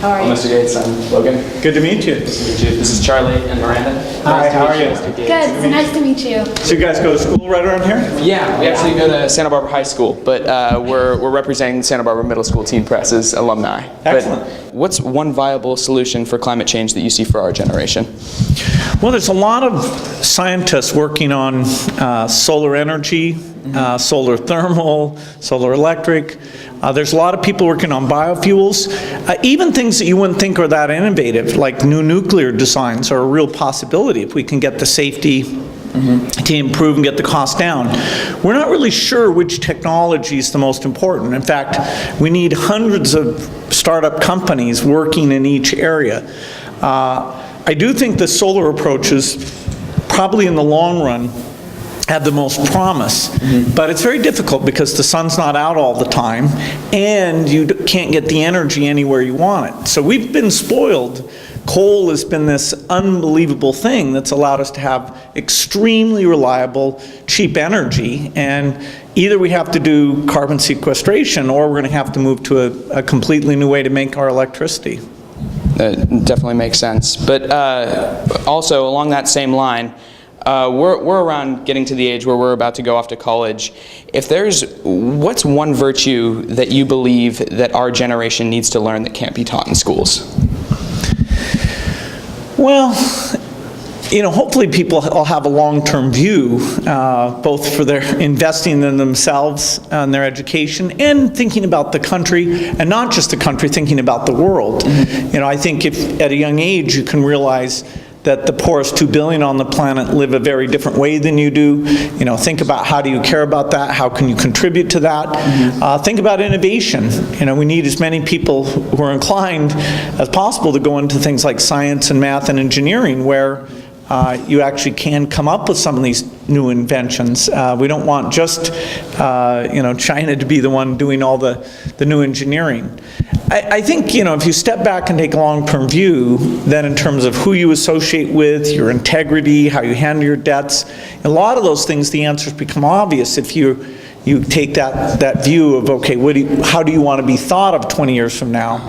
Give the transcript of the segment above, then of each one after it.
How are you? Mr. Gates, I'm Logan. Good to meet you. Nice to meet you. This is Charlie and Miranda. Hi, how are you? Good. It's nice to meet you. So you guys go to school right around here? Yeah, we actually go to Santa Barbara High School, but we're representing Santa Barbara Middle School Teen Press as alumni. Excellent. But what's one viable solution for climate change that you see for our generation? Well, there's a lot of scientists working on solar energy, solar thermal, solar electric. There's a lot of people working on biofuels. Even things that you wouldn't think are that innovative, like new nuclear designs, are a real possibility if we can get the safety to improve and get the cost down. We're not really sure which technology is the most important. In fact, we need hundreds of startup companies working in each area. I do think the solar approaches, probably in the long run, have the most promise, but it's very difficult because the sun's not out all the time and you can't get the energy anywhere you want it. So we've been spoiled. Coal has been this unbelievable thing that's allowed us to have extremely reliable, cheap energy, and either we have to do carbon sequestration or we're going to have to move to a completely new way to make our electricity. That definitely makes sense. But also along that same line, we're around getting to the age where we're about to go off to college. What's one virtue that you believe that our generation needs to learn that can't be taught in schools? Well, you know, hopefully people will have a long-term view, both for their investing in themselves and their education and thinking about the country, and not just the country, thinking about the world. You know, I think if at a young age you can realize that the poorest 2 billion on the planet live a very different way than you do. You know, think about how do you care about that? How can you contribute to that? Think about innovation. You know, we need as many people who are inclined as possible to go into things like science and math and engineering, where you actually can come up with some of these new inventions. We don't want just you know, China to be the one doing all the new engineering. I think, you know, if you step back and take a long-term view, then in terms of who you associate with, your integrity, how you handle your debts, a lot of those things, the answers become obvious if you take that view of, okay, how do you want to be thought of 20 years from now?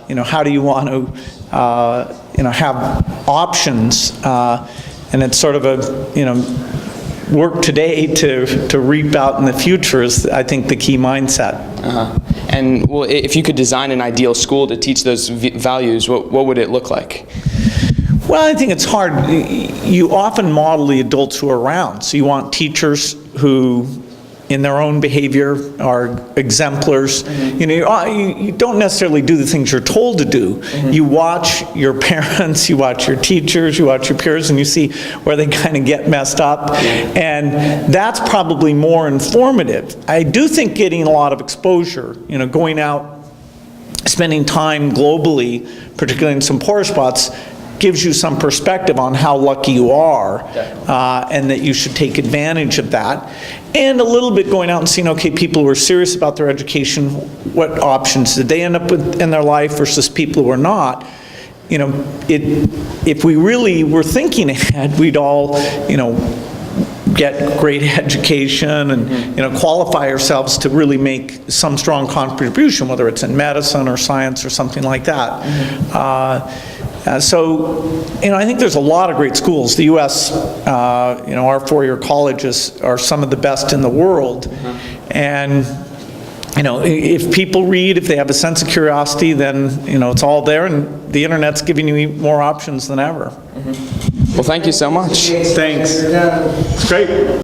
You know, how do you want to you know, have options, and it's sort of a, you know, work today to reap out in the future is, I think, the key mindset. And well, if you could design an ideal school to teach those values, what would it look like? Well, I think it's hard. You often model the adults who are around. So you want teachers who, in their own behavior, are exemplars. You know, you don't necessarily do the things you're told to do. You watch your parents, you watch your teachers, you watch your peers, and you see where they kind of get messed up. And that's probably more informative. I do think getting a lot of exposure, you know, going out, spending time globally, particularly in some poor spots, gives you some perspective on how lucky you are, and that you should take advantage of that. And a little bit going out and seeing, okay, people who are serious about their education, what options did they end up with in their life versus people who are not. You know, if we really were thinking ahead, we'd all, you know, get great education and, you know, qualify ourselves to really make some strong contribution, whether it's in medicine or science or something like that. So, you know, I think there's a lot of great schools. The U.S., you know, our four-year colleges are some of the best in the world. And, you know, if people read, if they have a sense of curiosity, then, you know, it's all there, and the internet's giving you more options than ever. Well, thank you so much. Thanks. It's great.